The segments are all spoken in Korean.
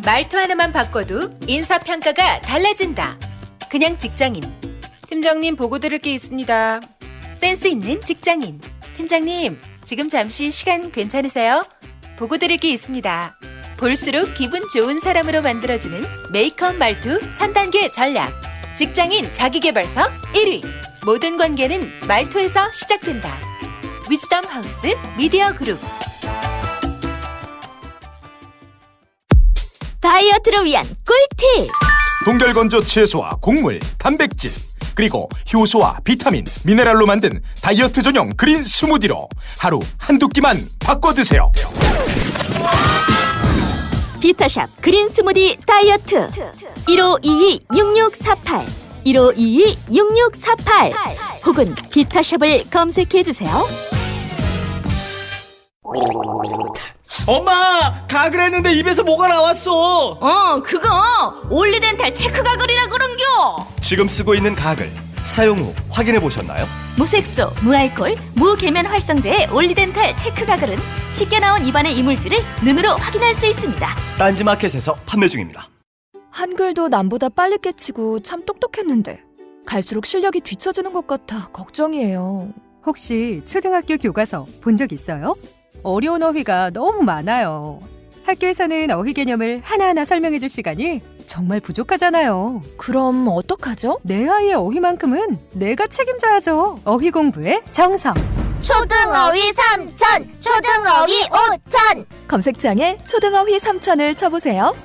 말투 하나만 바꿔도 인사평가가 달라진다. 그냥 직장인. 팀장님 보고 드릴 게 있습니다. 센스 있는 직장인. 팀장님, 지금 잠시 시간 괜찮으세요? 보고 드릴 게 있습니다. 볼수록 기분 좋은 사람으로 만들어주는 메이크업 말투 3단계 전략. 직장인 자기계발서 1위. 모든 관계는 말투에서 시작된다. 위즈덤 하우스 미디어 그룹. 다이어트를 위한 꿀팁! 동결건조 채소와 곡물, 단백질, 그리고 효소와 비타민, 미네랄로 만든 다이어트 전용 그린 스무디로 하루 한두 끼만 바꿔 드세요. 비타샵 그린 스무디 다이어트 1522-6648 1522-6648 혹은 비타샵을 검색해주세요. 엄마! 가글 했는데 입에서 뭐가 나왔어! 그거 올리덴탈 체크 가글이라 그런겨. 지금 쓰고 있는 가글 사용 후 확인해 보셨나요? 무색소, 무알콜, 무계면 활성제의 올리덴탈 체크 가글은 쉽게 나온 입안의 이물질을 눈으로 확인할 수 있습니다. 딴지마켓에서 판매 중입니다. 한글도 남보다 빨리 깨치고 참 똑똑했는데 갈수록 실력이 뒤처지는 것 같아 걱정이에요. 혹시 초등학교 교과서 본 적 있어요? 어려운 어휘가 너무 많아요. 학교에서는 어휘 개념을 하나하나 설명해 줄 시간이 정말 부족하잖아요. 그럼 어떡하죠? 내 아이의 어휘만큼은 내가 책임져야죠. 어휘 공부의 정성. 초등어휘 3천, 초등어휘 5천. 검색창에 초등어휘 3천을 쳐보세요.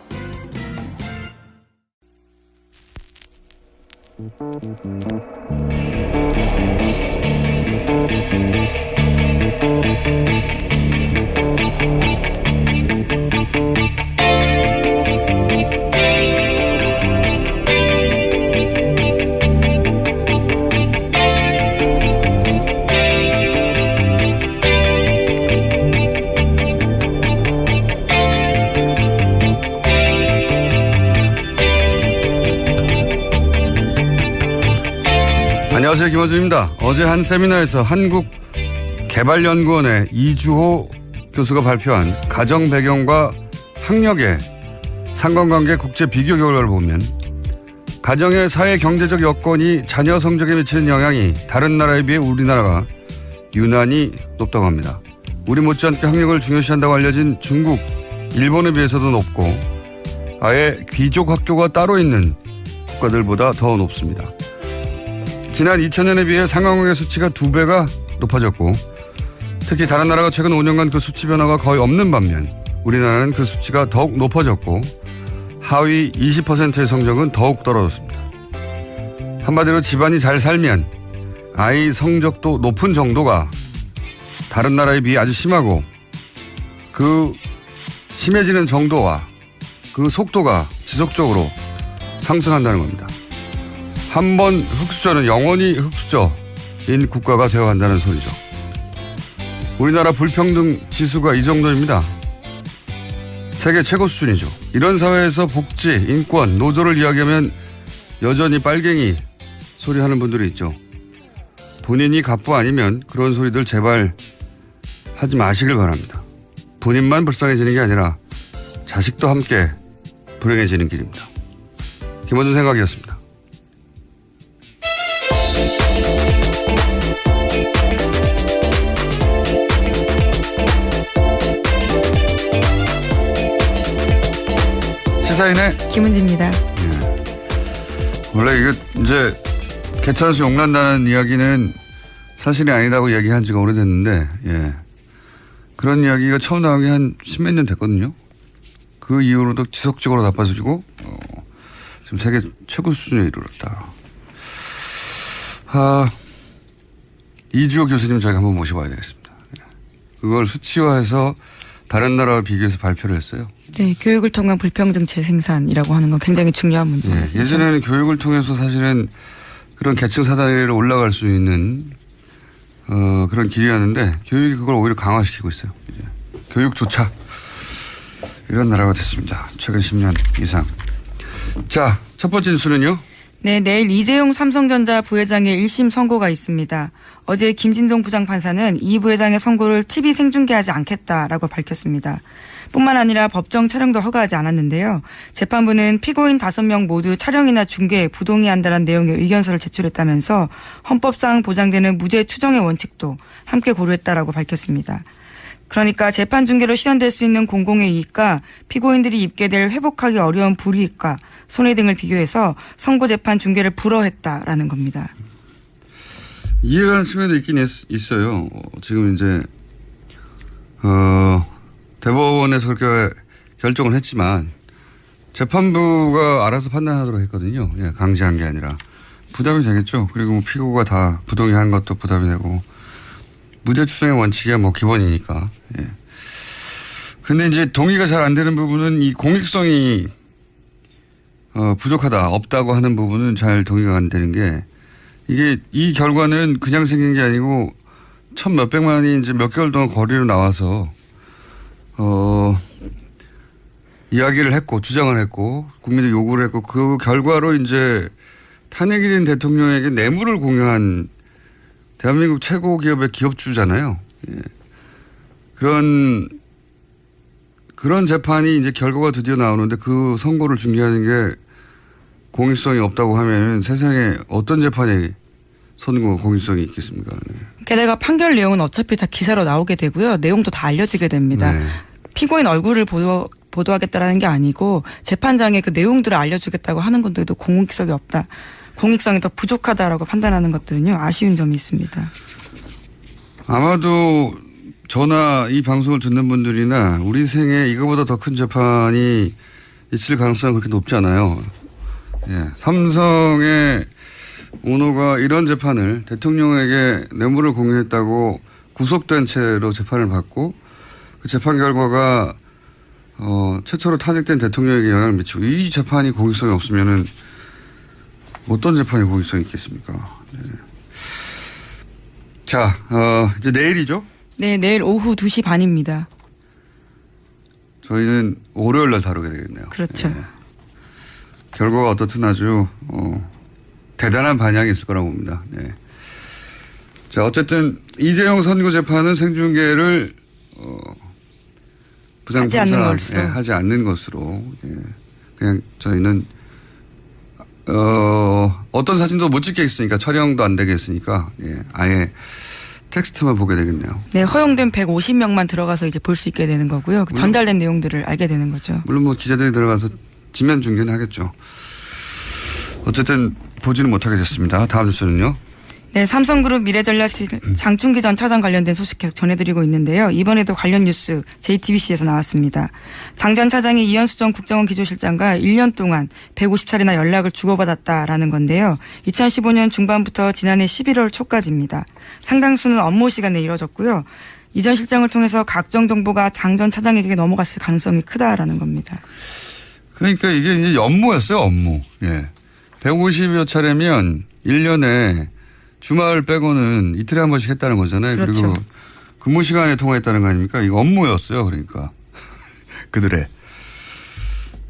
안녕하세요, 김원준입니다. 어제 한 세미나에서 한국개발연구원의 이주호 교수가 발표한 가정 배경과 학력의 상관관계 국제 비교 결과를 보면 가정의 사회 경제적 여건이 자녀 성적에 미치는 영향이 다른 나라에 비해 우리나라가 유난히 높다고 합니다. 우리 못지않게 학력을 중요시한다고 알려진 중국, 일본에 비해서도 높고 아예 귀족 학교가 따로 있는 국가들보다 더 높습니다. 지난 2000년에 비해 상관관계 수치가 2배가 높아졌고 특히 다른 나라가 최근 5년간 그 수치 변화가 거의 없는 반면 우리나라는 그 수치가 더욱 높아졌고 하위 20%의 성적은 더욱 떨어졌습니다. 한마디로 집안이 잘 살면 아이 성적도 높은 정도가 다른 나라에 비해 아주 심하고 그 심해지는 정도와 그 속도가 지속적으로 상승한다는 겁니다. 한번 흑수저는 영원히 흑수저인 국가가 되어간다는 소리죠. 우리나라 불평등 지수가 이 정도입니다. 세계 최고 수준이죠. 이런 사회에서 복지, 인권, 노조를 이야기하면 여전히 빨갱이 소리하는 분들이 있죠. 본인이 갑부 아니면 그런 소리들 제발 하지 마시길 바랍니다. 본인만 불쌍해지는 게 아니라 자식도 함께 불행해지는 길입니다. 김원준 생각이었습니다. 시사인의 김은지입니다. 원래 이게 이제 개천에서 용난다는 이야기는 사실이 아니라고 이야기한 지가 오래됐는데, 예. 그런 이야기가 처음 나온 게 한 십몇 년 됐거든요. 그 이후로도 지속적으로 나빠지고, 지금 세계 최고 수준에 이르렀다. 이주호 교수님 저희가 한번 모셔봐야 되겠습니다. 그걸 수치화해서 다른 나라와 비교해서 발표를 했어요. 네, 교육을 통한 불평등 재생산이라고 하는 건 굉장히 중요한 문제예요. 네, 예전에는 교육을 통해서 사실은 그런 계층 사다리를 올라갈 수 있는 그런 길이었는데 교육이 그걸 오히려 강화시키고 있어요. 이제 교육조차 이런 나라가 됐습니다. 최근 10년 이상. 자, 첫 번째 뉴스는요. 네, 내일 이재용 삼성전자 부회장의 1심 선고가 있습니다. 어제 김진동 부장판사는 이 부회장의 선고를 TV 생중계하지 않겠다라고 밝혔습니다. 뿐만 아니라 법정 촬영도 허가하지 않았는데요. 재판부는 피고인 5명 모두 촬영이나 중계에 부동의한다는 내용의 의견서를 제출했다면서 헌법상 보장되는 무죄 추정의 원칙도 함께 고려했다라고 밝혔습니다. 그러니까 재판 중계로 실현될 수 있는 공공의 이익과 피고인들이 입게 될 회복하기 어려운 불이익과 손해 등을 비교해서 선고 재판 중계를 불허했다라는 겁니다. 이해가는 측면도 있긴 있어요. 지금 이제 대법원에서 그렇게 결정을 했지만 재판부가 알아서 판단하도록 했거든요. 예, 강제한 게 아니라 부담이 되겠죠. 그리고 뭐 피고가 다 부동의한 것도 부담이 되고 무죄 추정의 원칙이야 뭐 기본이니까. 예. 근데 이제 동의가 잘 안 되는 부분은 이 공익성이 부족하다, 없다고 하는 부분은 잘 동의가 안 되는 게 이게 이 결과는 그냥 생긴 게 아니고 천 몇백만이 이제 몇 개월 동안 거리로 나와서 이야기를 했고 주장을 했고 국민들 요구를 했고 그 결과로 이제 탄핵이 된 대통령에게 뇌물을 공유한 대한민국 최고 기업의 기업주잖아요. 예. 그런 재판이 이제 결과가 드디어 나오는데 그 선고를 중계하는 게 공익성이 없다고 하면 세상에 어떤 재판이 선고 공익성이 있겠습니까? 네. 게다가 판결 내용은 어차피 다 기사로 나오게 되고요. 내용도 다 알려지게 됩니다. 네. 피고인 얼굴을 보도하겠다라는 게 아니고 재판장에 그 내용들을 알려주겠다고 하는 건데도 공익성이 없다. 공익성이 더 부족하다라고 판단하는 것들은요. 아쉬운 점이 있습니다. 아마도 저나 이 방송을 듣는 분들이나 우리 생에 이거보다 더 큰 재판이 있을 가능성은 그렇게 높지 않아요. 예. 삼성의 오너가 이런 재판을 대통령에게 뇌물을 공유했다고 구속된 채로 재판을 받고 그 재판 결과가 최초로 탄핵된 대통령에게 영향을 미치고 이 재판이 공익성이 없으면은 어떤 재판이 공익성이 있겠습니까? 네. 자, 이제 내일이죠? 네, 내일 오후 2시 반입니다. 저희는 월요일 날 다루게 되겠네요. 그렇죠. 네. 결과가 어떻든 아주 대단한 반향이 있을 거라고 봅니다. 네. 자, 어쨌든 이재용 선고 재판은 생중계를 하지 않는 것으로. 예, 하지 않는 것으로. 예. 그냥 저희는 어떤 사진도 못 찍겠으니까 촬영도 안 되겠으니까 예, 아예 텍스트만 보게 되겠네요. 네, 허용된 150명만 들어가서 이제 볼 수 있게 되는 거고요. 그 전달된 내용들을 알게 되는 거죠. 물론 뭐 기자들이 들어가서 지면 중계는 하겠죠. 어쨌든 보지는 못하게 됐습니다. 다음 뉴스는요. 네, 삼성그룹 미래전략실 장충기 전 차장 관련된 소식 계속 전해드리고 있는데요. 이번에도 관련 뉴스 JTBC에서 나왔습니다. 장 전 차장이 이현수 전 국정원 기조실장과 1년 동안 150차례나 연락을 주고받았다라는 건데요. 2015년 중반부터 지난해 11월 초까지입니다. 상당수는 업무 시간에 이뤄졌고요. 이 전 실장을 통해서 각종 정보가 장 전 차장에게 넘어갔을 가능성이 크다라는 겁니다. 그러니까 이게 이제 업무였어요, 업무. 예. 150여 차례면 1년에 주말 빼고는 이틀에 한 번씩 했다는 거잖아요. 그렇죠. 그리고 근무 시간에 통화했다는 거 아닙니까? 이거 업무였어요. 그러니까. 그들의.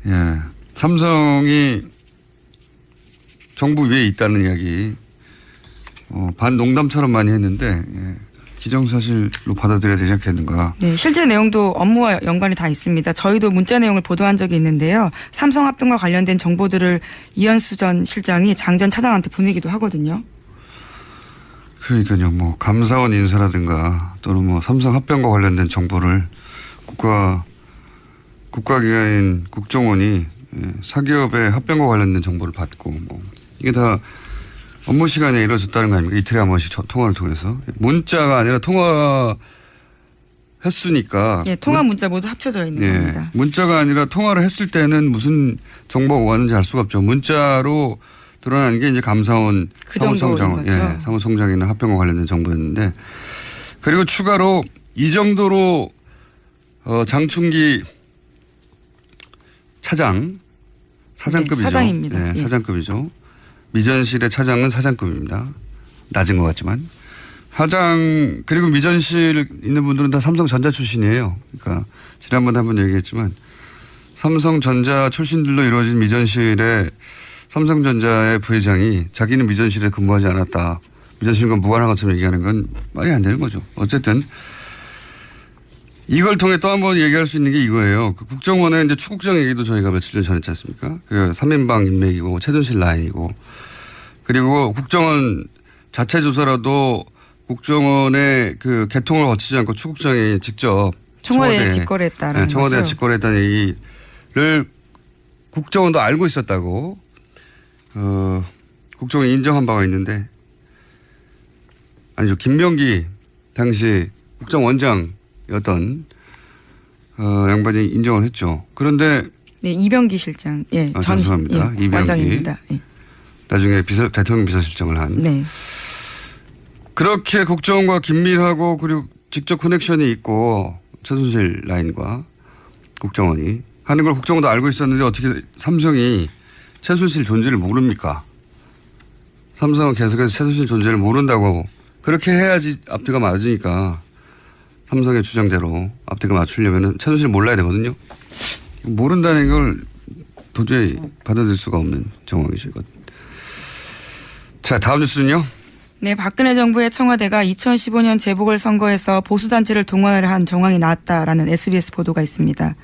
예. 삼성이 정부 위에 있다는 이야기 반농담처럼 많이 했는데 예. 기정사실로 받아들여야 되지 않겠는가. 네, 실제 내용도 업무와 연관이 다 있습니다. 저희도 문자 내용을 보도한 적이 있는데요. 삼성 합병과 관련된 정보들을 이현수 전 실장이 장 전 차장한테 보내기도 하거든요. 그러니까요. 뭐 감사원 인사라든가 또는 뭐 삼성 합병과 관련된 정보를 국가기관인 국정원이 사기업의 합병과 관련된 정보를 받고 뭐 이게 다 업무 시간에 이루어졌다는 거 아닙니까? 이틀에 한 번씩 통화를 통해서. 문자가 아니라 통화 횟수니까. 네, 통화 문자 모두 합쳐져 있는 겁니다. 문자가 아니라 통화를 했을 때는 무슨 정보가 오가는지 알 수가 없죠. 문자로 드러나는 게 이제 감사원 그 사무총장, 예, 사무총장이나 합병과 관련된 정보였는데 그리고 추가로 이 정도로 장충기 사장급이죠. 네, 사장입니다. 네, 사장급이죠. 미전실의 차장은 사장급입니다. 낮은 것 같지만. 사장 그리고 미전실 있는 분들은 다 삼성전자 출신이에요. 그러니까 지난번에 한번 얘기했지만 삼성전자 출신들로 이루어진 미전실의 삼성전자의 부회장이 자기는 미전실에 근무하지 않았다. 미전실과 무관한 것처럼 얘기하는 건 말이 안 되는 거죠. 어쨌든 이걸 통해 또 한 번 얘기할 수 있는 게 이거예요. 그 국정원의 이제 추국정 얘기도 저희가 며칠 전에 했지 않습니까? 그 3인방 인맥이고 최순실 라인이고 그리고 국정원 자체 조사라도 국정원의 그 개통을 거치지 않고 추국정이 직접 청와대에 직거래했다라는 청와대에 거죠. 직거래했다는 얘기를 국정원도 알고 있었다고 국정원이 인정한 바가 있는데 아니죠. 김명기 당시 국정원장이었던 양반이 인정을 했죠. 그런데 네, 이병기 실장. 예, 죄송합니다. 예, 이병기. 원장입니다. 예. 나중에 대통령 비서실장을 한. 네. 그렇게 국정원과 긴밀하고 그리고 직접 커넥션이 있고 최순실 라인과 국정원이 하는 걸 국정원도 알고 있었는데 어떻게 삼성이 최순실 존재를 모릅니까? 삼성은 계속해서 최순실 존재를 모른다고 그렇게 해야지 앞뒤가 맞으니까 삼성의 주장대로 앞뒤가 맞추려면 최순실 몰라야 되거든요. 모른다는 걸 도저히 받아들일 수가 없는 정황이죠. 이건. 자, 다음 뉴스는요. 네, 박근혜 정부의 청와대가 2015년 재보궐선거에서 보수단체를 동원을 한 정황이 나왔다라는 SBS 보도가 있습니다.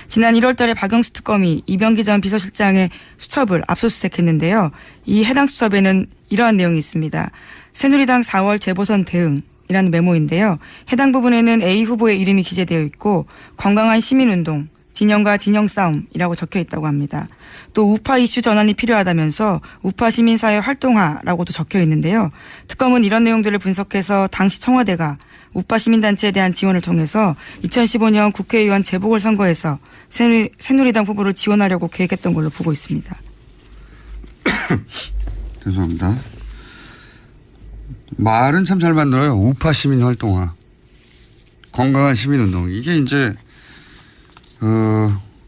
지난 1월 달에 박영수 특검이 이병기 전 비서실장의 수첩을 압수수색했는데요. 이 해당 수첩에는 이러한 내용이 있습니다. 새누리당 4월 재보선 대응이라는 메모인데요. 해당 부분에는 A 후보의 이름이 기재되어 있고 건강한 시민운동, 진영과 진영 싸움이라고 적혀 있다고 합니다. 또 우파 이슈 전환이 필요하다면서 우파 시민사회 활동화라고도 적혀 있는데요. 특검은 이런 내용들을 분석해서 당시 청와대가 우파 시민단체에 대한 지원을 통해서 2015년 국회의원 재보궐선거에서 새누리당 후보를 지원하려고 계획했던 걸로 보고 있습니다. 죄송합니다. 말은 참 잘 만들어요. 우파 시민 활동화, 건강한 시민운동. 이게 이제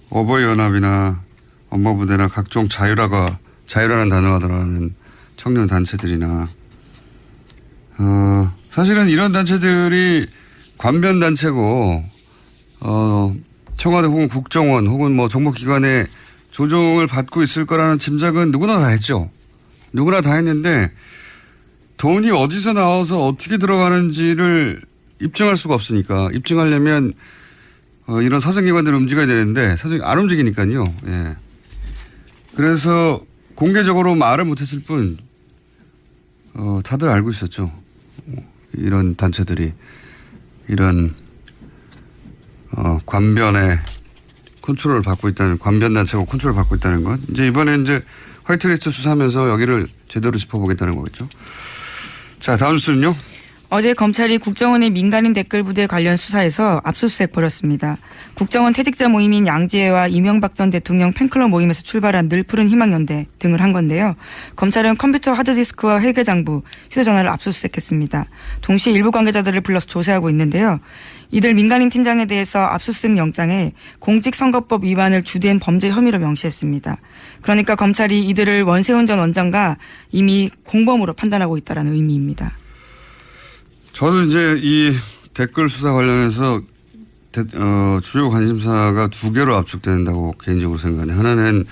어버이연합이나 엄마부대나 각종 자유라는 단어가 들어가는 청년 단체들이나 사실은 이런 단체들이 관변 단체고 청와대 혹은 국정원 혹은 뭐 정보기관의 조종을 받고 있을 거라는 짐작은 누구나 다 했죠. 누구나 다 했는데 돈이 어디서 나와서 어떻게 들어가는지를 입증할 수가 없으니까 입증하려면 이런 사정기관들을 움직여야 되는데 사정이 안 움직이니까요. 예. 그래서 공개적으로 말을 못했을 뿐 다들 알고 있었죠. 이런 단체들이 이런 관변의 컨트롤을 받고 있다는 관변 단체가 컨트롤을 받고 있다는 건 이제 이번에 이제 화이트리스트 수사하면서 여기를 제대로 짚어보겠다는 거겠죠. 자, 다음 뉴스는요. 어제 검찰이 국정원의 민간인 댓글 부대 관련 수사에서 압수수색 벌였습니다. 국정원 퇴직자 모임인 양지회와 이명박 전 대통령 팬클럽 모임에서 출발한 늘푸른 희망연대 등을 한 건데요. 검찰은 컴퓨터 하드디스크와 회계장부, 휴대전화를 압수수색했습니다. 동시에 일부 관계자들을 불러서 조사하고 있는데요. 이들 민간인 팀장에 대해서 압수수색 영장에 공직선거법 위반을 주된 범죄 혐의로 명시했습니다. 그러니까 검찰이 이들을 원세훈 전 원장과 이미 공범으로 판단하고 있다는 의미입니다. 저는 이제 이 댓글 수사 관련해서 주요 관심사가 두 개로 압축된다고 개인적으로 생각해요. 하나는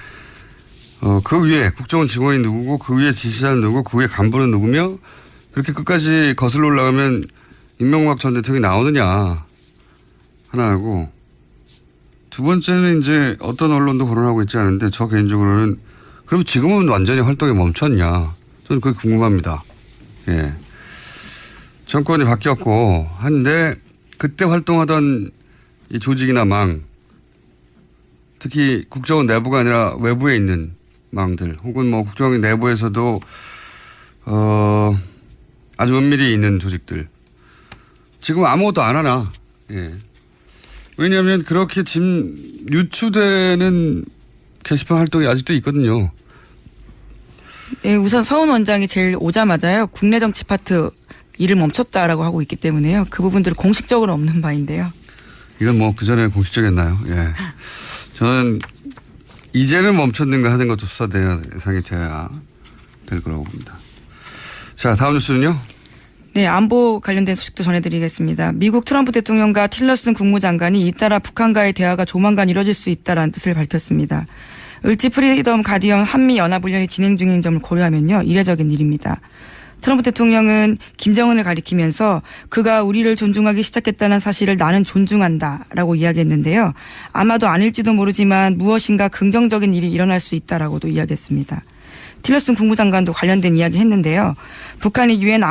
그 위에 국정원 직원이 누구고 그 위에 지시자는 누구고 그 위에 간부는 누구며 그렇게 끝까지 거슬러 올라가면 임명박 전 대통령이 나오느냐 하나하고 두 번째는 이제 어떤 언론도 거론하고 있지 않은데 저 개인적으로는 그럼 지금은 완전히 활동이 멈췄냐 저는 그게 궁금합니다. 예. 정권이 바뀌었고 한데 그때 활동하던 이 조직이나 망 특히 국정원 내부가 아니라 외부에 있는 망들 혹은 뭐 국정원 내부에서도 아주 은밀히 있는 조직들 지금 아무것도 안 하나. 예. 왜냐하면 그렇게 유추되는 게시판 활동이 아직도 있거든요. 예, 우선 서훈 원장이 제일 오자마자요. 국내 정치 파트 일을 멈췄다라고 하고 있기 때문에요. 그 부분들은 공식적으로 없는 바인데요. 이건 뭐 그전에 공식적이었나요? 예. 저는 이제는 멈췄는가 하는 것도 수사돼야 예상이 돼야 될 거라고 봅니다. 자, 다음 뉴스는요. 네, 안보 관련된 소식도 전해드리겠습니다. 미국 트럼프 대통령과 틸러슨 국무장관이 잇따라 북한과의 대화가 조만간 이뤄질 수 있다라는 뜻을 밝혔습니다. 을지 프리덤 가디언 한미 연합훈련이 진행 중인 점을 고려하면요, 이례적인 일입니다. 트럼프 대통령은 김정은을 가리키면서 그가 우리를 존중하기 시작했다는 사실을 나는 존중한다라고 이야기했는데요. 아마도 아닐지도 모르지만 무엇인가 긍정적인 일이 일어날 수 있다라고도 이야기했습니다. 틸러슨 국무장관도 관련된 이야기 했는데요. 북한이 유엔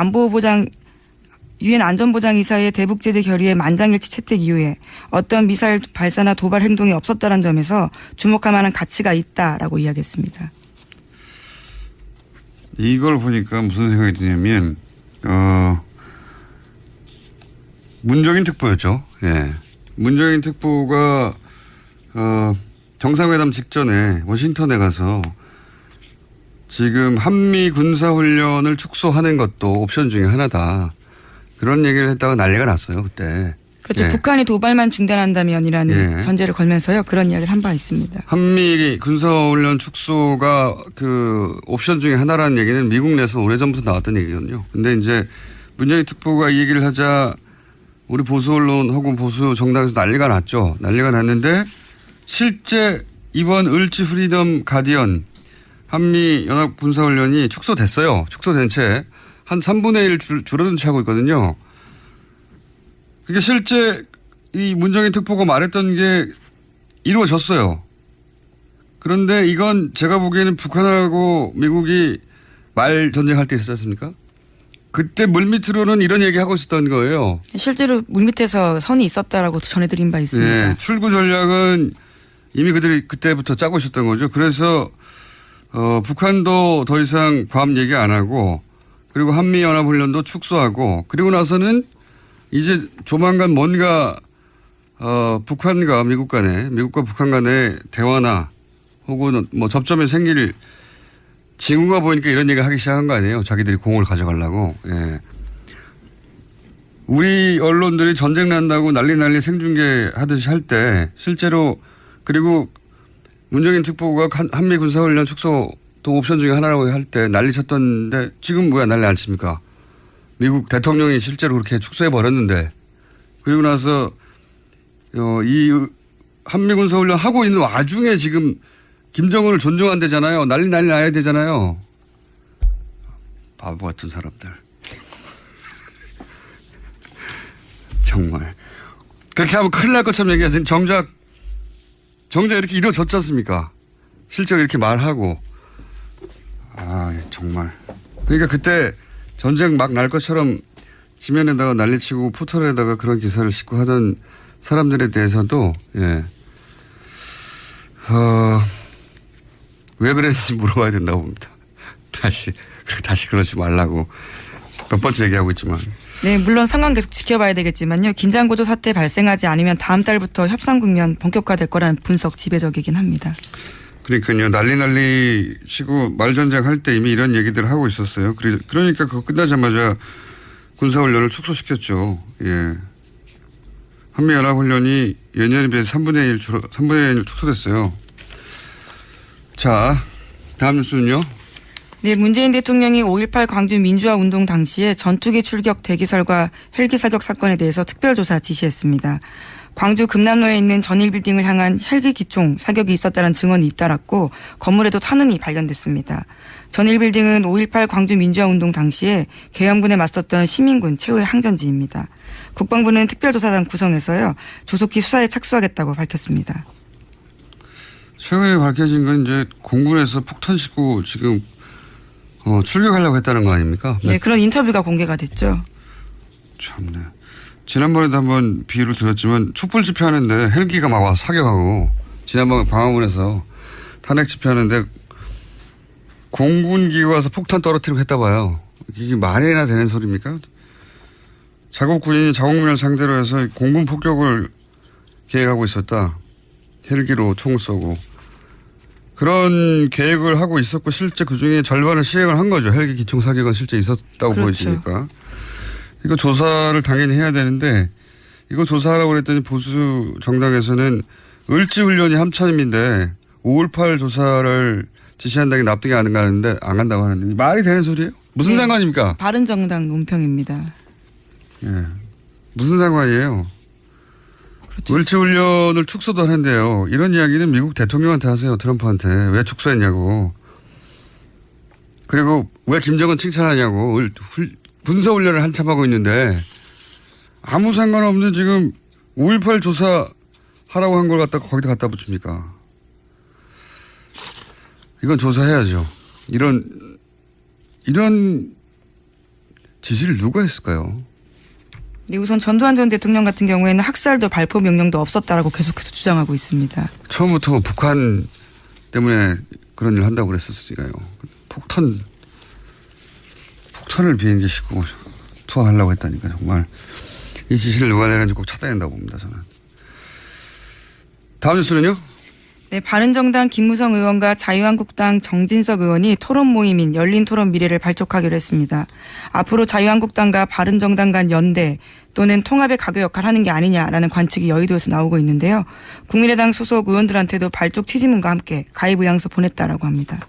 안전보장이사의 대북제재 결의의 만장일치 채택 이후에 어떤 미사일 발사나 도발 행동이 없었다는 점에서 주목할 만한 가치가 있다라고 이야기했습니다. 이걸 보니까 무슨 생각이 드냐면 문정인 특보였죠. 예. 문정인 특보가 정상회담 직전에 워싱턴에 가서 지금 한미 군사훈련을 축소하는 것도 옵션 중에 하나다. 그런 얘기를 했다가 난리가 났어요, 그때. 그렇죠. 예. 북한이 도발만 중단한다면이라는 예. 전제를 걸면서요. 그런 이야기를 한 바 있습니다. 한미 군사훈련 축소가 그 옵션 중에 하나라는 얘기는 미국 내에서 오래전부터 나왔던 얘기거든요. 근데 이제 문재인 특보가 이 얘기를 하자 우리 보수 언론 혹은 보수 정당에서 난리가 났죠. 난리가 났는데 실제 이번 을지 프리덤 가디언 한미 연합 군사훈련이 축소됐어요. 축소된 채 한 3분의 1 줄어든 채 하고 있거든요. 그게 실제 이 문정인 특보가 말했던 게 이루어졌어요. 그런데 이건 제가 보기에는 북한하고 미국이 말 전쟁할 때 있었지 않습니까? 그때 물밑으로는 이런 얘기하고 있었던 거예요. 실제로 물밑에서 선이 있었다라고 전해드린 바 있습니다. 네, 출구 전략은 이미 그들이 그때부터 짜고 있었던 거죠. 그래서 북한도 더 이상 괌 얘기 안 하고 그리고 한미연합훈련도 축소하고 그리고 나서는 이제 조만간 뭔가 북한과 미국 간에 미국과 북한 간의 대화나 혹은 뭐 접점이 생길 징후가 보이니까 이런 얘기를 하기 시작한 거 아니에요. 자기들이 공을 가져가려고. 예. 우리 언론들이 전쟁 난다고 난리 생중계 하듯이 할 때 실제로 그리고 문정인 특보가 한미 군사훈련 축소도 옵션 중에 하나라고 할 때 난리 쳤던데 지금 왜 난리 안 칩니까? 미국 대통령이 실제로 그렇게 축소해 버렸는데 그리고 나서 이 한미 군사훈련 하고 있는 와중에 지금 김정은을 존중한대잖아요. 난리 나야 되잖아요. 바보 같은 사람들. 정말. 그렇게 하면 큰일 날 것처럼 얘기하세요. 정작 이렇게 이루어졌지 않습니까? 실제로 이렇게 말하고. 정말. 그러니까 그때 전쟁 막 날 것처럼 지면에다가 난리치고 포털에다가 그런 기사를 싣고 하던 사람들에 대해서도, 예. 왜 그랬는지 물어봐야 된다고 봅니다. 다시 그러지 말라고 몇 번째 얘기하고 있지만. 네, 물론 상황 계속 지켜봐야 되겠지만요. 긴장고조 사태 발생하지 않으면 다음 달부터 협상 국면 본격화될 거라는 분석 지배적이긴 합니다. 그러니까요. 난리 치고 말전쟁 할 때 이미 이런 얘기들을 하고 있었어요. 그러니까 그거 끝나자마자 군사훈련을 축소시켰죠. 예. 한미연합훈련이 예년에 비해서 3분의 1 축소됐어요. 자, 다음 뉴스는요. 네, 문재인 대통령이 5.18 광주 민주화 운동 당시에 전투기 출격 대기설과 헬기 사격 사건에 대해서 특별조사 지시했습니다. 광주 금남로에 있는 전일빌딩을 향한 헬기 기총 사격이 있었다는 증언이 잇따랐고 건물에도 탄원이 발견됐습니다. 전일빌딩은 5.18 광주 민주화 운동 당시에 계엄군에 맞섰던 시민군 최후의 항전지입니다. 국방부는 특별조사단 구성해서요. 조속히 수사에 착수하겠다고 밝혔습니다. 최근에 밝혀진 건 이제 공군에서 폭탄 싣고 지금 출격하려고 했다는 거 아닙니까? 네, 그런 인터뷰가 공개가 됐죠. 참네. 지난번에도 한번 비유를 드렸지만 촛불 집회하는데 헬기가 막 와서 사격하고 지난번 광화문에서 탄핵 집회하는데 공군기가 와서 폭탄 떨어뜨리고 했다 봐요. 이게 말이나 되는 소리입니까? 자국 군인이 자국민을 상대로 해서 공군 폭격을 계획하고 있었다. 헬기로 총을 쏘고. 그런 계획을 하고 있었고 실제 그중에 절반을 시행을 한 거죠. 헬기 기총 사격은 실제 있었다고 그렇죠. 보여지니까. 이거 조사를 당연히 해야 되는데 이거 조사하라고 그랬더니 보수 정당에서는 을지훈련이 함참인데 5.18 조사를 지시한다는 게 납득이 안 간다고 하는데 말이 되는 소리예요? 무슨 상관입니까? 바른정당 논평입니다. 예. 무슨 상관이에요? 을지 훈련을 축소도 하는데요. 이런 이야기는 미국 대통령한테 하세요. 트럼프한테. 왜 축소했냐고. 그리고 왜 김정은 칭찬하냐고. 군사훈련을 한참 하고 있는데 아무 상관없는 지금 5.18 조사하라고 한 걸 갖다 거기다 갖다 붙입니까. 이건 조사해야죠. 이런 지시를 누가 했을까요? 네, 우선 전두환 전 대통령 같은 경우에는 학살도 발포 명령도 없었다라고 계속해서 주장하고 있습니다. 처음부터 뭐 북한 때문에 그런 일을 한다고 그랬었으니까요. 폭탄을 비행기 싣고 투하하려고 했다니까 정말 이 지시를 누가 내는지 꼭 찾아야 된다고 봅니다. 저는. 다음 뉴스는요? 네, 바른정당 김무성 의원과 자유한국당 정진석 의원이 토론 모임인 열린 토론 미래를 발족하기로 했습니다. 앞으로 자유한국당과 바른정당 간 연대 또는 통합의 가교 역할을 하는 게 아니냐라는 관측이 여의도에서 나오고 있는데요. 국민의당 소속 의원들한테도 발족 취지문과 함께 가입 의향서 보냈다라고 합니다.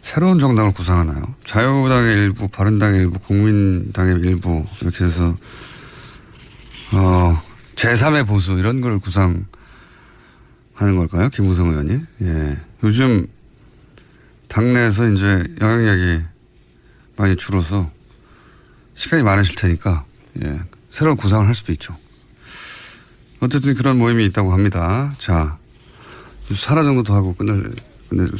새로운 정당을 구상하나요? 자유당의 일부, 바른당의 일부, 국민당의 일부 이렇게 해서 제3의 보수 이런 걸 구상하는 걸까요? 김무성 의원이. 예. 요즘 당내에서 이제 영향력이 많이 줄어서 시간이 많으실 테니까 예. 새로운 구상을 할 수도 있죠. 어쨌든 그런 모임이 있다고 합니다. 자, 뉴스 하나 정도 더 하고 끝낼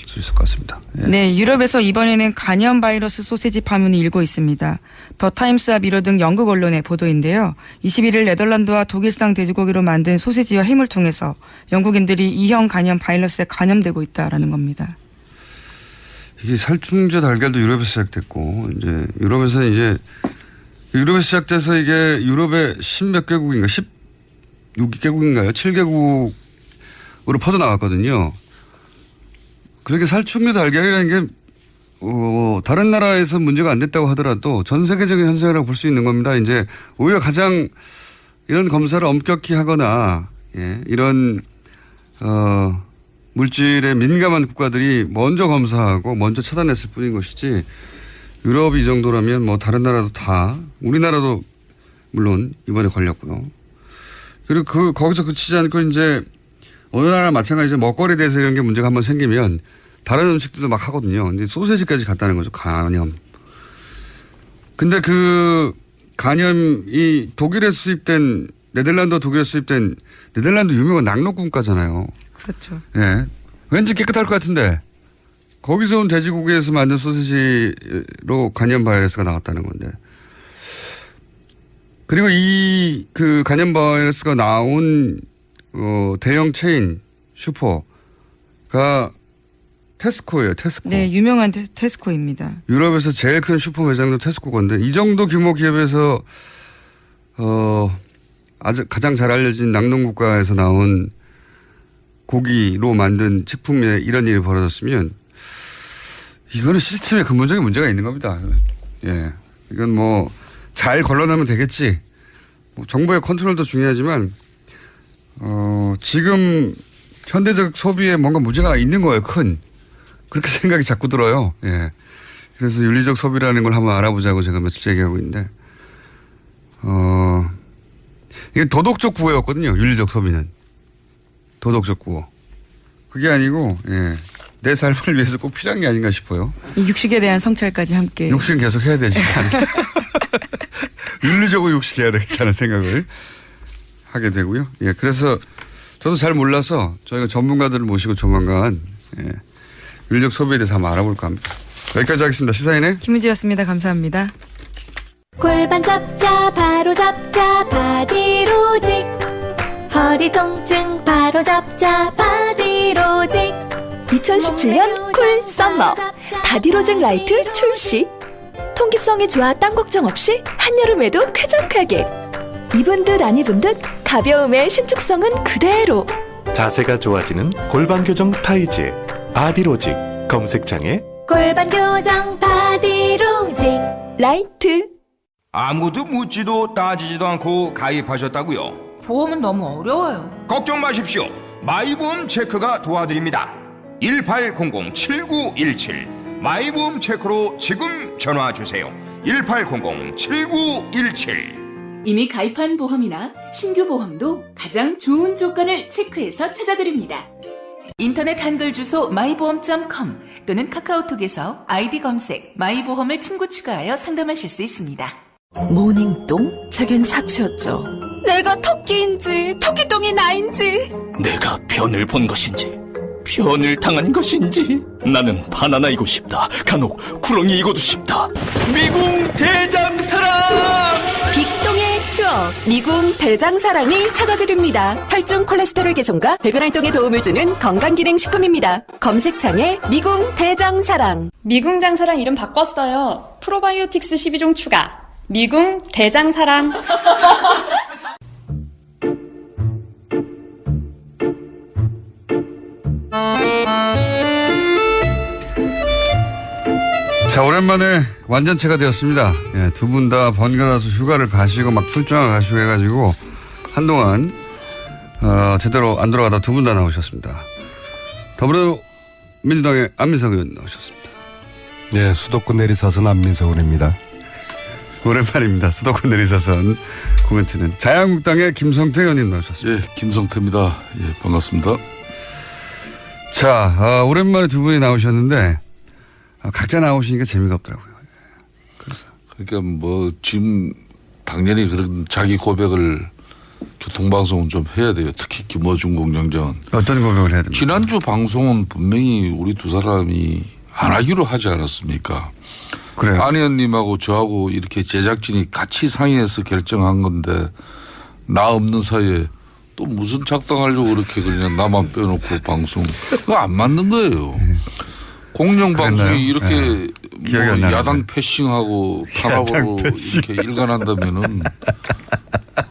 수 있을 것 같습니다. 예. 네, 유럽에서 이번에는 간염 바이러스 소세지 파문이 일고 있습니다. 더 타임스와 미러 등 영국 언론의 보도인데요. 21일 네덜란드와 독일산 돼지고기로 만든 소세지와 햄을 통해서 영국인들이 E형 간염 바이러스에 감염되고 있다라는 겁니다. 이게 살충제 달걀도 유럽에서 시작됐고 이제 유럽에서 시작돼서 이게 유럽의 10몇 개국인가 16개국인가요? 7개국으로 퍼져나갔거든요. 그렇게 살충제 달걀이라는 게 다른 나라에서 문제가 안 됐다고 하더라도 전 세계적인 현상이라고 볼 수 있는 겁니다. 이제 오히려 가장 이런 검사를 엄격히 하거나 예, 이런 물질에 민감한 국가들이 먼저 검사하고 먼저 차단했을 뿐인 것이지 유럽이 이 정도라면 뭐 다른 나라도 다 우리나라도 물론 이번에 걸렸고요. 그리고 거기서 그치지 않고 이제 어느 나라 마찬가지로 먹거리에 대해서 이런 게 문제가 한번 생기면 다른 음식들도 막 하거든요. 근데 소세지까지 갔다는 거죠. 간염. 근데 그 간염이 네덜란드 독일에서 수입된 네덜란드 유명한 낙농국가잖아요. 그렇죠. 예. 왠지 깨끗할 것 같은데 거기서 온 돼지고기에서 만든 소세지로 간염 바이러스가 나왔다는 건데. 그리고 그 간염 바이러스가 나온 대형 체인 슈퍼가 테스코예요. 테스코. 네, 유명한 테스코입니다. 유럽에서 제일 큰 슈퍼 매장도 테스코 건데 이 정도 규모 기업에서 아주 가장 잘 알려진 낙농국가에서 나온 고기로 만든 식품에 이런 일이 벌어졌으면 이거는 시스템에 근본적인 문제가 있는 겁니다. 예, 이건 뭐 잘 걸러내면 되겠지. 뭐 정부의 컨트롤도 중요하지만 지금 현대적 소비에 뭔가 문제가 있는 거예요. 그렇게 생각이 자꾸 들어요. 예. 그래서 윤리적 소비라는 걸 한번 알아보자고 제가 며칠째 얘기하고 있는데, 이게 도덕적 구호였거든요. 윤리적 소비는. 도덕적 구호. 그게 아니고, 예. 내 삶을 위해서 꼭 필요한 게 아닌가 싶어요. 이 육식에 대한 성찰까지 함께. 육식은 계속 해야 되지만. 윤리적으로 육식해야 되겠다는 생각을 하게 되고요. 예. 그래서 저도 잘 몰라서 저희가 전문가들을 모시고 조만간, 예. 윤리적 소비에 대해서 한번 알아볼까 합니다. 여기까지 하겠습니다. 시사인의 김은지였습니다. 감사합니다. 골반 잡자 바로 잡자 바디로직 허리 통증 바로 잡자 바디로직 2017년 쿨 썸머 바디로직 라이트 출시. 통기성이 좋아 땀 걱정 없이 한여름에도 쾌적하게. 입은 듯 안 입은 듯 가벼움의 신축성은 그대로. 자세가 좋아지는 골반 교정 타이즈 바디로직 검색창에 골반 교정 바디로직 라이트. 아무도 묻지도 따지지도 않고 가입하셨다고요? 보험은 너무 어려워요. 걱정 마십시오. 마이보험 체크가 도와드립니다. 1800-7917 마이보험 체크로 지금 전화주세요. 1800-7917 이미 가입한 보험이나 신규 보험도 가장 좋은 조건을 체크해서 찾아드립니다. 인터넷 한글 주소 마이보험.com 또는 카카오톡에서 아이디 검색 마이보험을 친구 추가하여 상담하실 수 있습니다. 모닝똥? 제겐 사치였죠. 내가 토끼인지 토끼똥이 나인지. 내가 변을 본 것인지 변을 당한 것인지 나는 바나나이고 싶다. 간혹 구렁이이고도 싶다. 미궁 대장사랑! 빅똥의 추억 미궁 대장사랑이 찾아드립니다. 혈중 콜레스테롤 개선과 배변 활동에 도움을 주는 건강기능식품입니다. 검색창에 미궁 대장사랑. 미궁 장사랑 이름 바꿨어요. 프로바이오틱스 12종 추가. 미궁 대장사랑. 자, 오랜만에 완전체가 되었습니다. 예, 두 분 다 번갈아서 휴가를 가시고 막 출장을 가시고 해가지고 한동안 제대로 안 돌아가다 두 분 다 나오셨습니다. 더불어민주당의 안민석 의원 나오셨습니다. 네, 수도권 내리사선 안민석 의원입니다. 오랜만입니다. 수도권 내리사선 코멘트는 자유한국당의 김성태 의원님 나오셨습니다. 예, 김성태입니다. 예, 반갑습니다. 자, 오랜만에 두 분이 나오셨는데 각자 나오시니까 재미가 없더라고요. 그래서 그러니까 뭐 지금 당연히 그런 자기 고백을 교통방송은 좀 해야 돼요. 특히 김어준 공장장은. 어떤 고백을 해야 됩니까? 지난주 방송은 분명히 우리 두 사람이 안 하기로 하지 않았습니까? 그래요. 안 의원님하고 저하고 이렇게 제작진이 같이 상의해서 결정한 건데 나 없는 사이에 또 무슨 작당하려고 그렇게 그냥 나만 빼놓고 방송. 그거 안 맞는 거예요. 공영방송이 이렇게 뭐 야당 패싱하고 탄압으로 이렇게 일관한다면은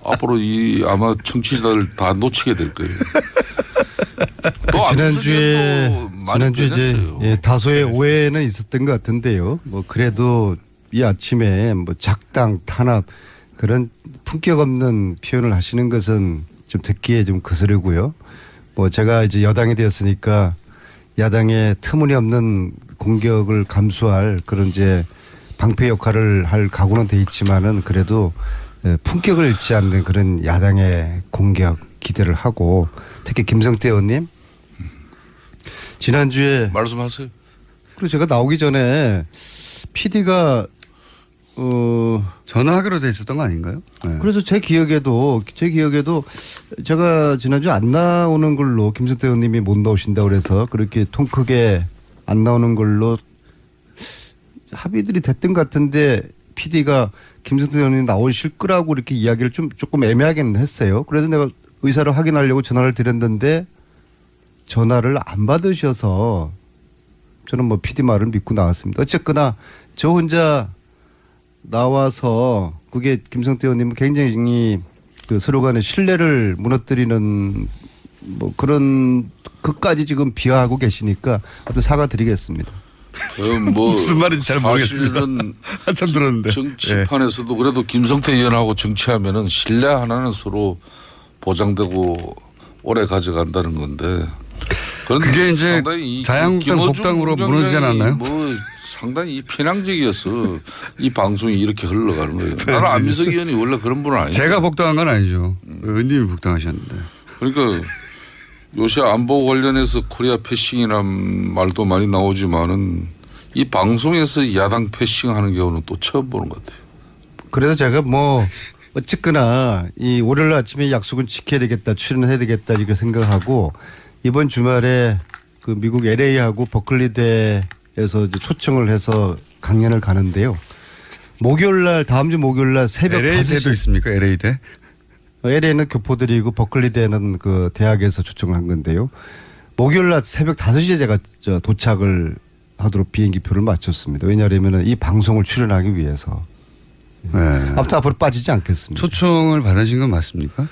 앞으로 이 아마 청취자들 다 놓치게 될 거예요. 또 지난주에 이제 다소의 오해는 있었던 것 같은데요. 뭐 그래도 이 아침에 뭐 작당 탄압 그런 품격 없는 표현을 하시는 것은 좀 듣기에 좀 거스르고요. 뭐 제가 이제 여당이 되었으니까 야당의 터무니없는 공격을 감수할 그런 이제 방패 역할을 할 각오는 돼 있지만은 그래도 품격을 잃지 않는 그런 야당의 공격 기대를 하고 특히 김성태 의원님 지난주에 말씀하세요. 그리고 제가 나오기 전에 PD가 전화하기로 돼 있었던 거 아닌가요? 네. 그래서 제 기억에도 제가 지난주 안 나오는 걸로 김성태 의원님이 못 나오신다고 그래서 그렇게 통 크게 안 나오는 걸로 합의들이 됐던 것 같은데 PD가 김성태 의원님 나오실 거라고 이렇게 이야기를 조금 애매하게는 했어요. 그래서 내가 의사를 확인하려고 전화를 드렸는데 전화를 안 받으셔서 저는 뭐 PD 말을 믿고 나왔습니다. 어쨌거나 저 혼자 나와서 그게 김성태 의원님은 굉장히 그 서로 간의 신뢰를 무너뜨리는 뭐 그런 것까지 지금 비하하고 계시니까 아무튼 사과드리겠습니다. 뭐 무슨 말인지 잘 모르겠습니다. 한참 들었는데. 정치판에서도 그래도 김성태 의원하고 정치하면은 신뢰 하나는 서로 보장되고 오래 가져간다는 건데. 그게 이제 자유한국당 복당으로 무너지지 않았나요? 뭐 상당히 편향적이어서 이 방송이 이렇게 흘러가는 거예요. 나는 안민석 의원이 원래 그런 분은 아니에요. 제가 복당한 건 아니죠. 의원님이 복당하셨는데. 그러니까 요새 안보 관련해서 코리아 패싱이란 말도 많이 나오지만은 이 방송에서 야당 패싱하는 경우는 또 처음 보는 것 같아요. 그래서 제가 뭐 어쨌거나 이 월요일 아침에 약속은 지켜야 되겠다, 출연해야 되겠다 이렇게 생각하고 이번 주말에 그 미국 LA하고 버클리대에서 이제 초청을 해서 강연을 가는데요. 목요일날 다음 주 목요일날 새벽 5시. LA대도 있습니까? LA대? LA는 교포들이고 버클리대는 그 대학에서 초청을 한 건데요. 목요일날 새벽 5시에 제가 도착을 하도록 비행기표를 맞췄습니다. 왜냐하면 이 방송을 출연하기 위해서. 네. 아무튼 앞으로 빠지지 않겠습니다. 초청을 받으신 건 맞습니까?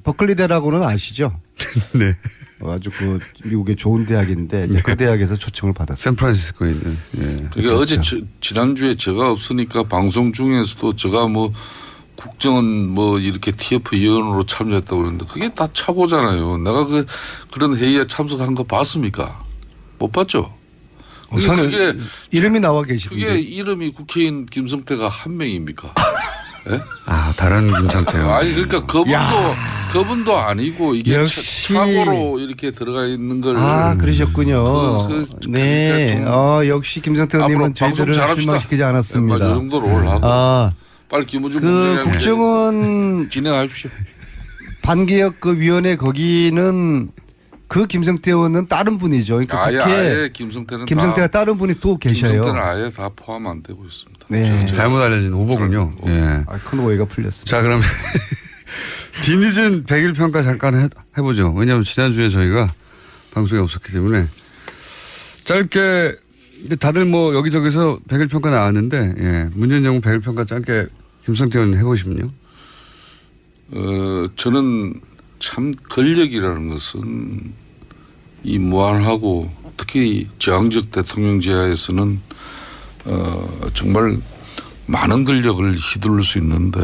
버클리대라고는 아시죠? 네. 아주 그 미국의 좋은 대학인데 이제 그 대학에서 초청을 받았어요. 샌프란시스코에 있는. 예. 그러니까 그렇죠. 어제 지난주에 제가 없으니까 방송 중에서도 제가 뭐 국정원 뭐 이렇게 TF 위원으로 참여했다고 그러는데 그게 다 차고잖아요. 내가 그런 회의에 참석한 거 봤습니까? 못 봤죠? 그게 이름이 나와 계시던데. 그게 이름이 국회의원 김성태가 한 명입니까? 예? 아, 다른 김성태요. 아니 그러니까 그분도 아니고 이게 역시. 착오로 이렇게 들어가 있는 걸. 아, 그러셨군요. 네. 역시 김성태 의원님은 저희들을 실망시키지 않았습니다. 이 정도로 올라가고. 빨리 김우중 국정원 진행하십시오. 반개혁 그 위원회 거기는 그 김성태 의원은 다른 분이죠. 그러니까 아예 김성태가 다른 분이 또 계셔요. 김성태는 아예 다 포함 안 되고 있습니다. 네. 잘못 알려진 오보군요. 예. 큰 오해가 풀렸습니다. 자, 그럼 뒤늦은 100일 평가 잠깐 해보죠. 왜냐하면 지난주에 저희가 방송이 없었기 때문에 짧게 다들 뭐 여기저기서 100일 평가 나왔는데 예. 문재인 정부 100일 평가 짧게 김성태 의원 해보시면요. 저는 참 권력이라는 것은 이 무한하고 특히 저항적 대통령제하에서는 정말 많은 권력을 휘둘릴 수 있는데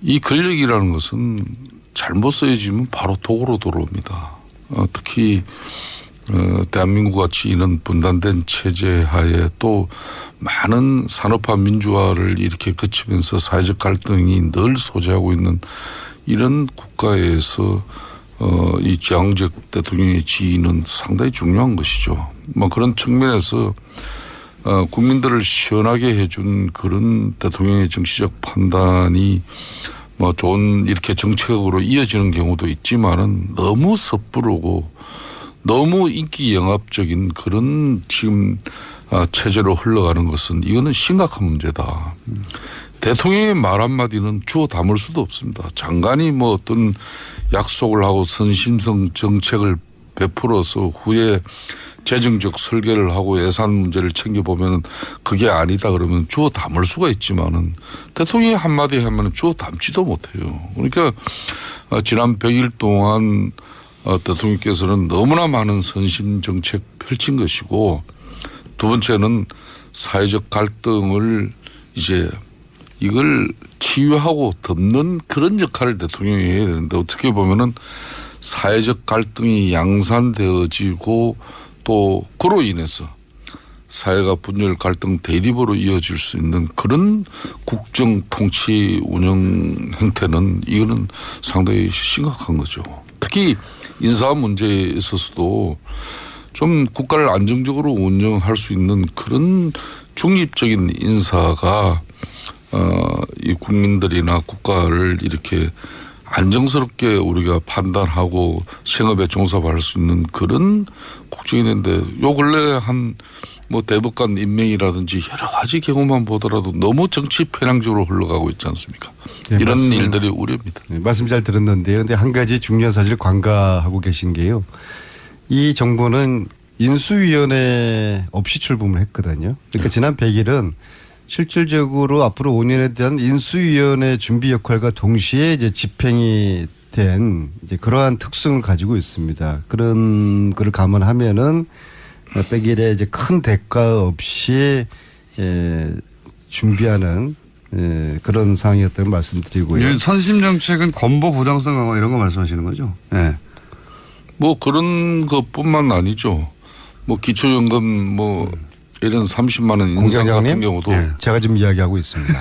이 권력이라는 것은 잘못 쓰여지면 바로 독으로 돌아옵니다. 특히 대한민국 같이 이런 분단된 체제 하에 또 많은 산업화 민주화를 이렇게 거치면서 사회적 갈등이 늘 소재하고 있는 이런 국가에서 이 저항적 대통령의 지위는 상당히 중요한 것이죠. 뭐 그런 측면에서 국민들을 시원하게 해준 그런 대통령의 정치적 판단이 뭐 좋은 이렇게 정책으로 이어지는 경우도 있지만은 너무 섣부르고 너무 인기 영합적인 그런 지금 체제로 흘러가는 것은 이거는 심각한 문제다. 대통령의 말 한마디는 주워 담을 수도 없습니다. 장관이 뭐 어떤 약속을 하고 선심성 정책을 베풀어서 후에 재정적 설계를 하고 예산 문제를 챙겨보면 그게 아니다 그러면 주워 담을 수가 있지만은 대통령이 한마디 하면 주워 담지도 못해요. 그러니까 지난 100일 동안 대통령께서는 너무나 많은 선심 정책 펼친 것이고 두 번째는 사회적 갈등을 이제 이걸 치유하고 덮는 그런 역할을 대통령이 해야 되는데 어떻게 보면은 사회적 갈등이 양산되어지고 또 그로 인해서 사회가 분열 갈등 대립으로 이어질 수 있는 그런 국정 통치 운영 형태는 이거는 상당히 심각한 거죠. 특히 인사 문제에 있어서도 좀 국가를 안정적으로 운영할 수 있는 그런 중립적인 인사가 이 국민들이나 국가를 이렇게 안정스럽게 우리가 판단하고 생업에 종사할 수 있는 그런 국정이 있는데 요 근래 한 뭐 대법관 임명이라든지 여러 가지 경우만 보더라도 너무 정치 편향적으로 흘러가고 있지 않습니까? 네, 이런 말씀, 일들이 우려입니다. 네, 말씀 잘 들었는데요. 근데 한 가지 중요한 사실을 관가하고 계신 게요. 이 정부는 인수위원회 없이 출범을 했거든요. 그러니까 지난 100일은 실질적으로 앞으로 5년에 대한 인수위원회 준비 역할과 동시에 이제 집행이 된 이제 그러한 특성을 가지고 있습니다. 그런 거를 감안하면은 100일에 이제 큰 대가 없이 준비하는 그런 상황이었다는 말씀드리고요. 선심 정책은 건보 보장성 강화 이런 거 말씀하시는 거죠? 네. 뭐 그런 것뿐만 아니죠. 뭐 기초연금 뭐 이런 30만 원 인상 같은 경우도 제가 지금 이야기하고 있습니다.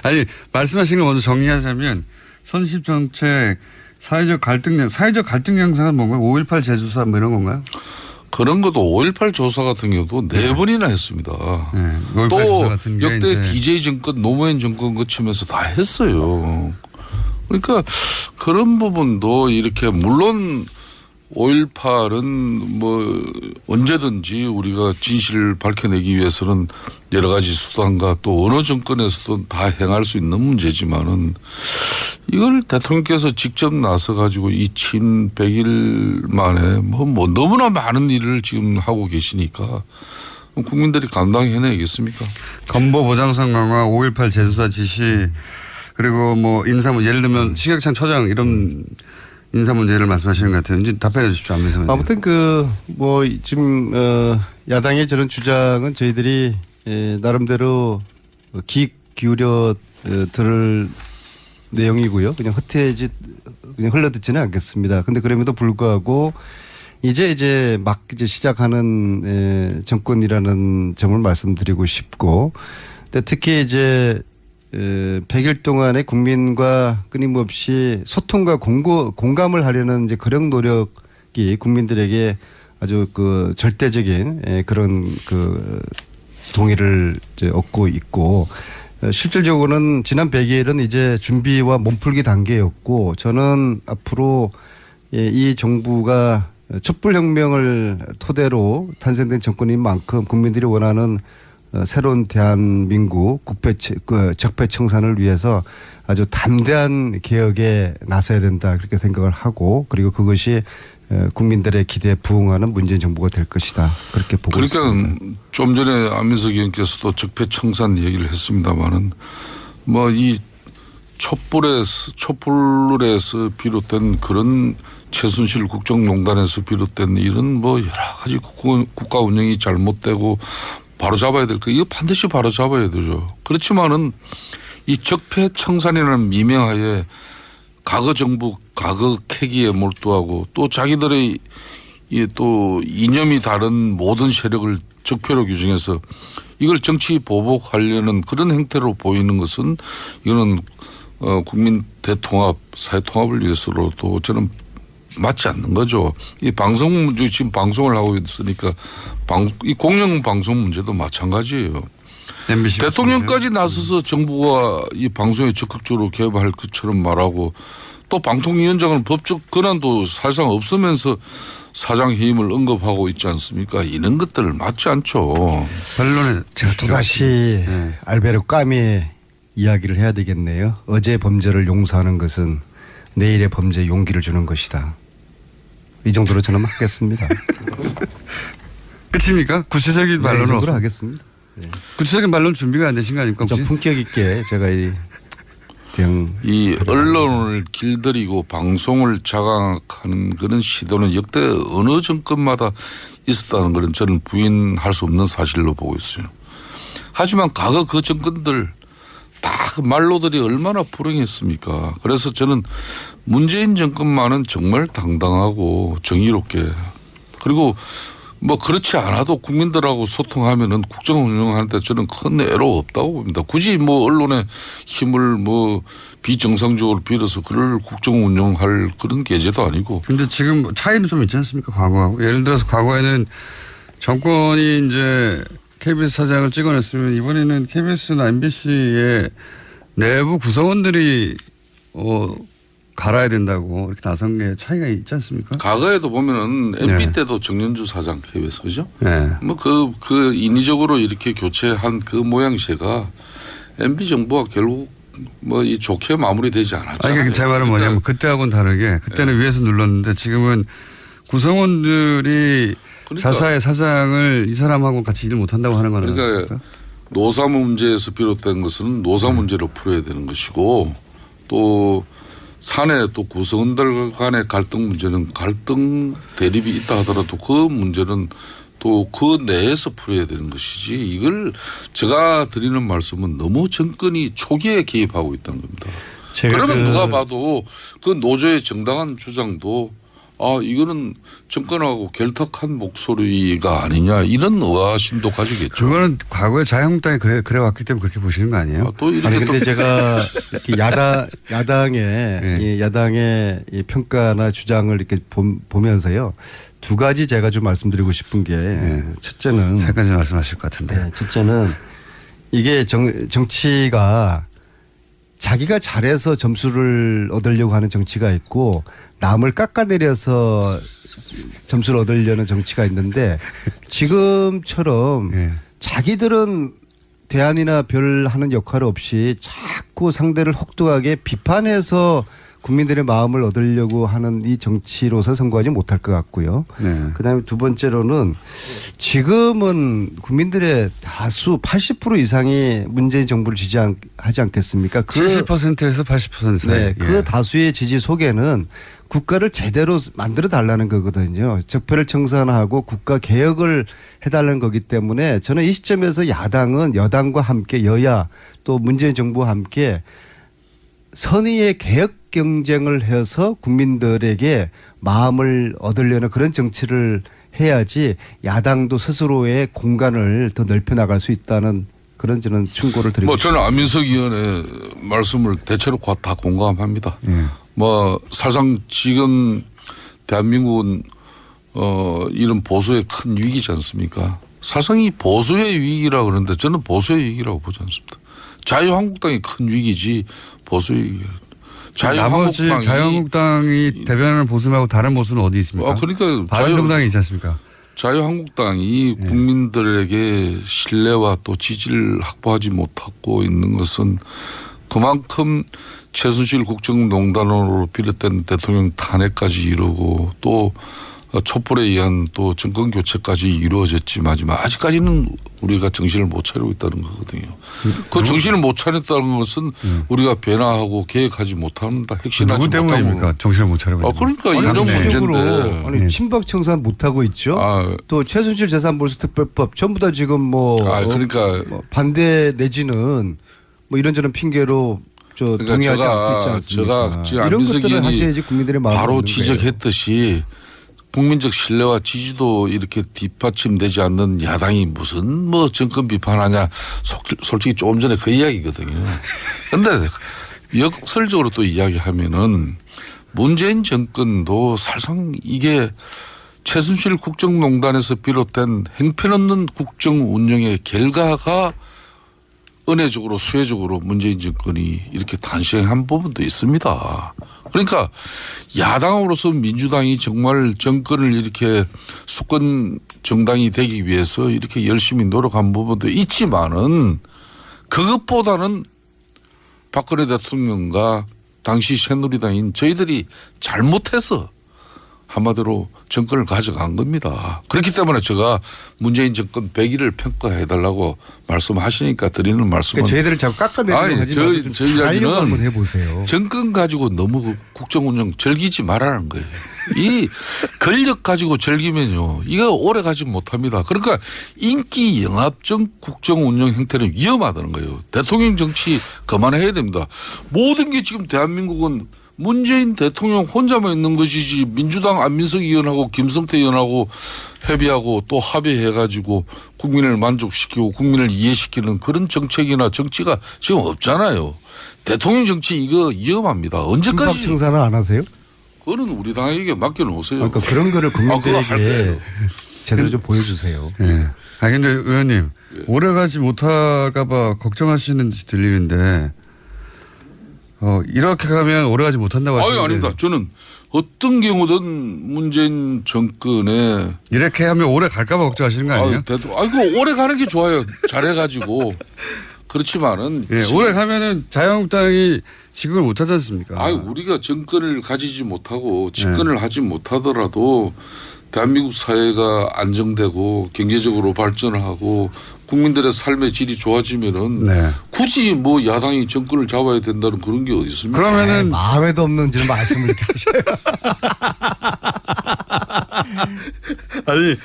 아니 말씀하신 걸 먼저 정리하자면 선심 정책 사회적 갈등 양상은 뭔가요? 5.18 재조사 뭐 이런 건가요? 그런 것도 5.18 조사 같은 경우도 4번이나 했습니다. 네, 또 역대 DJ 정권 노무현 정권 거치면서 다 했어요. 그러니까 그런 부분도 이렇게 물론 5.18은 뭐 언제든지 우리가 진실을 밝혀내기 위해서는 여러 가지 수단과 또 어느 정권에서도 다 행할 수 있는 문제지만은 이걸 대통령께서 직접 나서 가지고 이 친 100일 만에 뭐 너무나 많은 일을 지금 하고 계시니까 국민들이 감당해내겠습니까? 건보 보장성 강화, 5.18 재조사 지시 그리고 뭐 인사 예를 들면 신격찬 처장 이런 인사 문제를 말씀하시는 것 같아요. 이제 답변해 주십시오. 안민석 의원님. 아무튼 뭐 지금 야당의 저런 주장은 저희들이 나름대로 귀 기울여 들을 내용이고요. 그냥 그냥 흘러듣지는 않겠습니다. 근데 그럼에도 불구하고 이제 막 정권이라는 점을 말씀드리고 싶고, 근데 특히 이제 100일 동안의 국민과 끊임없이 소통과 공감을 하려는 이제 그런 노력이 국민들에게 아주 그 절대적인 그런 그 동의를 이제 얻고 있고, 실질적으로는 지난 100일은 이제 준비와 몸풀기 단계였고, 저는 앞으로 이 정부가 촛불혁명을 토대로 탄생된 정권인 만큼 국민들이 원하는 새로운 대한민국 적폐 청산을 위해서 아주 담대한 개혁에 나서야 된다, 그렇게 생각을 하고, 그리고 그것이 국민들의 기대에 부응하는 문재인 정부가 될 것이다, 그렇게 보고 있습니다. 그러니까 좀 전에 안민석 의원께서도 적폐 청산 얘기를 했습니다마는 뭐 이 촛불에서 비롯된 그런 최순실 국정농단에서 비롯된 이런 뭐 여러 가지 국가 운영이 잘못되고 바로 잡아야 될 거, 이거 반드시 바로 잡아야 되죠. 그렇지만은 이 적폐 청산이라는 미명하에 과거 정부 과거 캐기에 몰두하고 또 자기들의 또 이념이 다른 모든 세력을 적폐로 규정해서 이걸 정치 보복하려는 그런 행태로 보이는 것은 이거는 국민 대통합, 사회 통합을 위해서로도 저는 맞지 않는 거죠. 이 방송 문제, 지금 방송을 하고 있으니까 이 공영 방송 문제도 마찬가지예요. 대통령까지 나서서 정부가 이 방송에 적극적으로 개입할 것처럼 말하고, 또 방통위원장은 법적 권한도 사실상 없으면서 사장 해임을 언급하고 있지 않습니까? 이런 것들을 맞지 않죠. 반론에 제가 또다시 알베르 까미의 이야기를 해야 되겠네요. 어제 범죄를 용서하는 것은 내일의 범죄에 용기를 주는 것이다. 이 정도로 저는 하겠습니다. 끝입니까? 구체적인 반론은 이 정도로 하겠습니다. 네. 구체적인 반론 준비가 안 되신 거 아닙니까? 좀 품격 있게 제가 이 언론을 길들이고 방송을 장악하는 그런 시도는 역대 어느 정권마다 있었다는 것은 저는 부인할 수 없는 사실로 보고 있어요. 하지만 과거 그 정권들 다 그 말로들이 얼마나 불행했습니까? 그래서 저는 문재인 정권만은 정말 당당하고 정의롭게, 그리고 뭐 그렇지 않아도 국민들하고 소통하면은 국정 운영하는데 저는 큰 애로 없다고 봅니다. 굳이 뭐 언론의 힘을 뭐 비정상적으로 빌어서 그걸 국정 운영할 그런 계제도 아니고. 근데 지금 차이는 좀 있지 않습니까? 과거하고. 예를 들어서 과거에는 정권이 이제 KBS 사장을 찍어냈으면 이번에는 KBS나 MBC의 내부 구성원들이 갈아야 된다고 이렇게 나선 게 차이가 있지 않습니까? 과거에도 보면은 MB 때도 정년주 사장 KBS 그죠? 뭐 그 인위적으로 이렇게 교체한 그 모양새가 MB 정부가 결국 뭐 이 좋게 마무리되지 않았잖아요. 아니, 제 말은 뭐냐면 그때하고는 다르게 그때는 위에서 눌렀는데 지금은 구성원들이 자사의 사장을 이 사람하고 같이 일을 못한다고 하는 거는. 그러니까 노사 문제에서 비롯된 것은 노사 문제로 풀어야 되는 것이고, 또 사내 또 구성원들 간의 갈등 문제는 갈등 대립이 있다 하더라도 그 문제는 또 그 내에서 풀어야 되는 것이지, 이걸 제가 드리는 말씀은 너무 정권이 초기에 개입하고 있다는 겁니다. 그러면 누가 봐도 그 노조의 정당한 주장도 이거는 정권하고 결탁한 목소리가 아니냐, 이런 의아심도 가지겠죠. 그거는 과거에 자유한국당이 그래 왔기 때문에 그렇게 보시는 거 아니에요? 또 이렇게 근데 제가 이렇게 야당의 이 평가나 주장을 이렇게 보면서요, 두 가지 제가 좀 말씀드리고 싶은 게, 첫째는 세 가지 말씀하실 것 같은데. 첫째는 이게 정치가 자기가 잘해서 점수를 얻으려고 하는 정치가 있고, 남을 깎아내려서 점수를 얻으려는 정치가 있는데, 지금처럼 자기들은 대안이나 별 하는 역할 없이 자꾸 상대를 혹독하게 비판해서 국민들의 마음을 얻으려고 하는 이 정치로서 선거하지 못할 것 같고요. 그다음에 두 번째로는 지금은 국민들의 다수 80% 이상이 문재인 정부를 지지하지 않겠습니까? 70%에서 80% 사이. 네, 그 다수의 지지 속에는 국가를 제대로 만들어 달라는 거거든요. 적폐를 청산하고 국가 개혁을 해달라는 거기 때문에 저는 이 시점에서 야당은 여당과 함께, 여야 또 문재인 정부와 함께 선의의 개혁 경쟁을 해서 국민들에게 마음을 얻으려는 그런 정치를 해야지 야당도 스스로의 공간을 더 넓혀 나갈 수 있다는 그런 저는 충고를 드리고 뭐 저는 안민석 의원의 말씀을 대체로 다 공감합니다. 뭐 사실상 지금 대한민국은 이런 보수의 큰 위기지 않습니까? 사실상 이 보수의 위기라고 그러는데 저는 보수의 위기라고 보지 않습니다. 자유한국당이 큰 위기지 보수의 위기. 나머지 자유한국당이 대변하는 보수하고 다른 보수는 어디 있습니까? 그러니까 바른정당이 있지 않습니까? 자유한국당이 국민들에게 신뢰와 또 지지를 확보하지 못하고 있는 것은 그만큼 최순실 국정농단으로 비롯된 대통령 탄핵까지 이루고 또 촛불에 의한 또 정권 교체까지 이루어졌지만 아직까지는 우리가 정신을 못 차리고 있다는 거거든요. 그 정신을 못 차렸다는 것은 우리가 변화하고 계획하지 못한다. 핵심하지 누구 때문입니까? 정신을 못 차리고. 그러니까 이런 문제인데. 아니 친박 청산 못 하고 있죠. 또 최순실 재산몰수특별법 전부 다 지금 뭐, 그러니까 뭐 반대 내지는 뭐 이런저런 핑계로 동의하지 않고 있지 않습니까? 제가 이런 것들을 하셔야지 국민들의 마음을 바로 지적했듯이 국민적 신뢰와 지지도 이렇게 뒷받침되지 않는 야당이 무슨 뭐 정권 비판하냐 솔직히 조금 전에 그 이야기거든요. 그런데 역설적으로 또 이야기하면은 문재인 정권도 사실상 이게 최순실 국정농단에서 비롯된 행편없는 국정 운영의 결과가 은혜적으로 수혜적으로 문재인 정권이 이렇게 탄생한 부분도 있습니다. 그러니까 야당으로서 민주당이 정말 정권을 이렇게 수권 정당이 되기 위해서 이렇게 열심히 노력한 부분도 있지만은 그것보다는 박근혜 대통령과 당시 새누리당인 저희들이 잘못해서 한마디로 정권을 가져간 겁니다. 그렇기 때문에 제가 문재인 정권 100일을 평가해달라고 말씀하시니까 드리는 말씀은. 그러니까 저희들을 자꾸 깎아내리려고 하지 말고 좀 잘하려고 한번 해보세요. 정권 가지고 너무 국정운영 즐기지 말라는 거예요. 이 권력 가지고 즐기면요. 이거 오래 가지 못합니다. 그러니까 인기 영합적 국정운영 형태는 위험하다는 거예요. 대통령 정치 그만해야 됩니다. 모든 게 지금 대한민국은 문재인 대통령 혼자만 있는 것이지 민주당 안민석 의원하고 김성태 의원하고 협의하고 또 합의해가지고 국민을 만족시키고 국민을 이해시키는 그런 정책이나 정치가 지금 없잖아요. 대통령 정치 이거 위험합니다. 언제까지. 친박 청산은 안 하세요? 그거는 우리 당에게 맡겨놓으세요. 그러니까 그런 거를 국민들에게 제대로 좀 보여주세요. 네. 근데 의원님 오래 가지 못할까 봐 걱정하시는지 들리는데 이렇게 가면 오래 가지 못한다고 하시는데. 아닙니다. 저는 어떤 경우든 문재인 정권에 이렇게 하면 오래 갈까 봐 걱정하시는 거 아니에요? 아이고 오래 가는 게 좋아요. 잘해가지고. 그렇지만은. 오래 가면은 자유한국당이 집권을 못하지 않습니까? 우리가 정권을 가지지 못하고 집권을 하지 못하더라도 대한민국 사회가 안정되고 경제적으로 발전하고 국민들의 삶의 질이 좋아지면은 굳이 뭐 야당이 정권을 잡아야 된다는 그런 게 어디 있습니까? 그러면은 마음에도 없는 지금 말씀을 이렇게 하셔요. 아니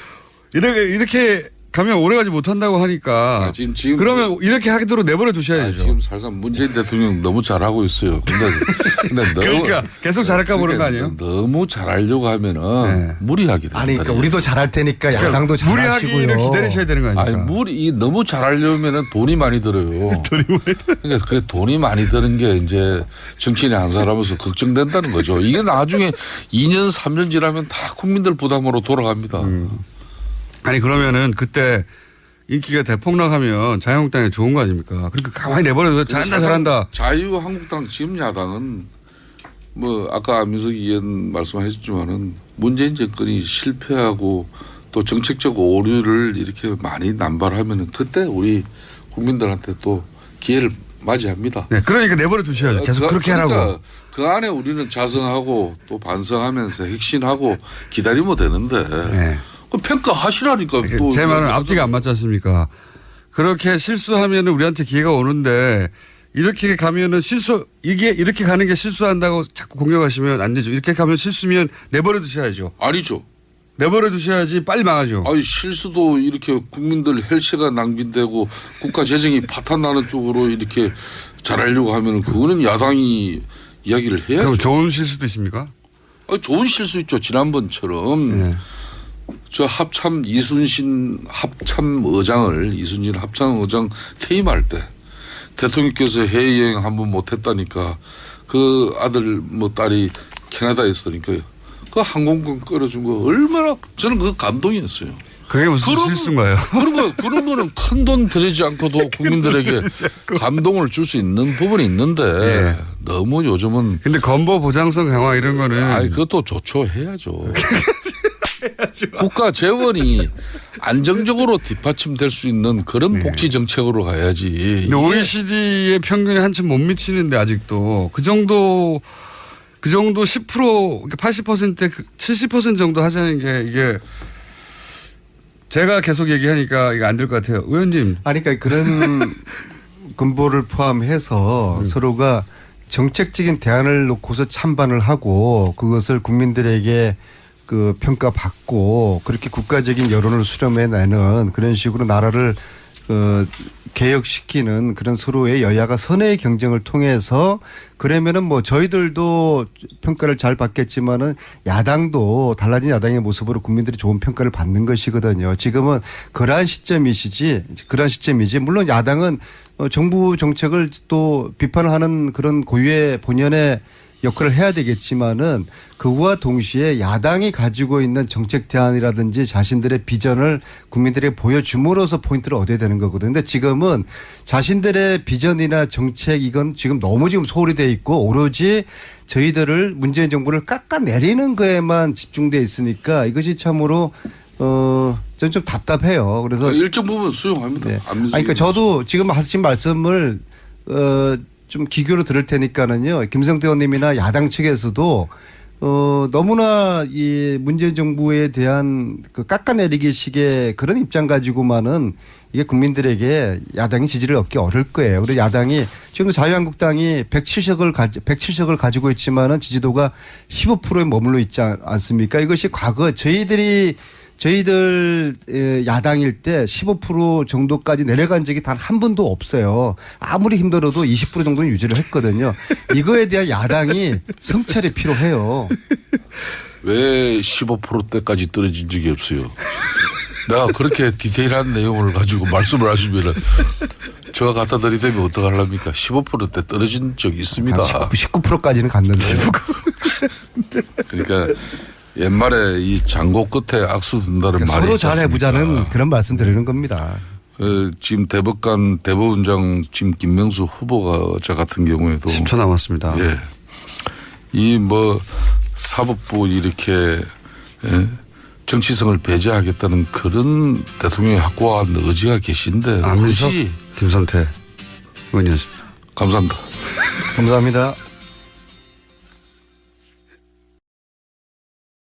이렇게 가면 오래가지 못한다고 하니까 지금 그러면 이렇게 하도록 내버려 두셔야죠. 지금 사실상 문재인 대통령 너무 잘하고 있어요. 근데 너무 그러니까 계속 잘할까 보는 거 아니에요? 너무 잘하려고 하면은 무리하게 됩니다. 그러니까 우리도 잘할 테니까 야당도 잘하시고요. 무리하기를 기다리셔야 되는 거 아닙니까? 너무 잘하려면은 돈이 많이 들어요. 그러니까 그 돈이 많이 드는 게 이제 정치인이 한 사람으로서 걱정된다는 거죠. 이게 나중에 2년 3년 지나면 다 국민들 부담으로 돌아갑니다. 아니 그러면은 그때 인기가 대폭락하면 자유한국당이 좋은 거 아닙니까? 그러니까 가만히 내버려둬 잘한다. 자유한국당 지금 야당은 뭐 아까 안민석 의원 말씀하셨지만은 문재인 정권이 실패하고 또 정책적 오류를 이렇게 많이 남발하면은 그때 우리 국민들한테 또 기회를 맞이합니다. 네, 그러니까 내버려 두셔야죠. 계속 그렇게 하라고. 그 안에 우리는 자성하고 또 반성하면서 혁신하고 기다리면 되는데. 평가하시라니까. 또 제 말은 앞뒤가 안 맞지 않습니까? 그렇게 실수하면 우리한테 기회가 오는데 이렇게 가면은 이렇게 가는 게 실수한다고 자꾸 공격하시면 안 되죠. 이렇게 가면 실수면 내버려 두셔야죠. 아니죠. 내버려 두셔야지 빨리 망하죠. 실수도 이렇게 국민들 혈세가 낭비되고 국가 재정이 파탄나는 쪽으로 이렇게 잘하려고 하면 그거는 야당이 이야기를 해야죠. 그럼 좋은 실수도 있습니까? 좋은 실수 있죠. 지난번처럼 저 합참 이순신 합참 의장 퇴임할 때 대통령께서 해외여행 한번 못했다니까 그 아들 뭐 딸이 캐나다에 있으니까요. 그 항공권 끌어준 거 얼마나 저는 그 감동이었어요. 그게 무슨 실수인가요? 그런 거는 큰 돈 들이지 않고도 국민들에게 감동을 줄 수 있는 부분이 있는데 예. 너무 요즘은. 근데 건보 보장성 강화 이런 거는. 아니 그것도 좋죠. 해야죠. 국가 재원이 안정적으로 뒷받침될 수 있는 그런 복지 정책으로 가야지. 근데 OECD의 평균에 한참 못 미치는데 아직도 그 정도 10% 80% 70% 정도 하자는 게 이게 제가 계속 얘기하니까 이거 안 될 것 같아요. 의원님. 아니 그러니까 그런 근보를 포함해서 서로가 정책적인 대안을 놓고서 찬반을 하고 그것을 국민들에게 그 평가받고 그렇게 국가적인 여론을 수렴해내는 그런 식으로 나라를 개혁시키는 그런 서로의 여야가 선의의 경쟁을 통해서 그러면은 뭐 저희들도 평가를 잘 받겠지만은 야당도 달라진 야당의 모습으로 국민들이 좋은 평가를 받는 것이거든요. 지금은 그러한 시점이지 물론 야당은 정부 정책을 또 비판을 하는 그런 고유의 본연의 역할을 해야 되겠지만은 그와 동시에 야당이 가지고 있는 정책 대안이라든지 자신들의 비전을 국민들에게 보여줌으로써 포인트를 얻어야 되는 거거든요. 근데 지금은 자신들의 비전이나 정책 이건 지금 너무 지금 소홀히 돼 있고 오로지 저희들을 문재인 정부를 깎아내리는 거에만 집중돼 있으니까 이것이 참으로 저는 좀 답답해요. 그래서 일정 부분 수용합니다. 네. 그러니까 저도 지금 하신 말씀을 좀 기교로 들을 테니까는요. 김성태 의원님이나 야당 측에서도 너무나 이 문재인 정부에 대한 그 깎아내리기 식의 그런 입장 가지고만은 이게 국민들에게 야당이 지지를 얻기 어려울 거예요. 그리고 야당이 지금도 자유한국당이 107석을 가지고 있지만은 지지도가 15%에 머물러 있지 않습니까? 이것이 과거 저희들 야당일 때 15% 정도까지 내려간 적이 단 한 번도 없어요. 아무리 힘들어도 20% 정도는 유지를 했거든요. 이거에 대한 야당이 성찰이 필요해요. 왜 15%대까지 떨어진 적이 없어요? 내가 그렇게 디테일한 내용을 가지고 말씀을 하시면은 제가 갖다 드리면 어떡하랍니까? 15%대 떨어진 적이 있습니다. 19%까지는 갔는데. 그러니까 옛말에 이 장고 끝에 악수 둔다는 말이 서로 있지 않습니까? 잘해보자는 그런 말씀 드리는 겁니다. 지금 대법원장 지금 김명수 후보가 저 같은 경우에도 10초 남았습니다. 예. 이 뭐 사법부 이렇게 정치성을 배제하겠다는 그런 대통령의 확고한 의지가 계신데 김성태 의원이었습니다. 감사합니다. 감사합니다.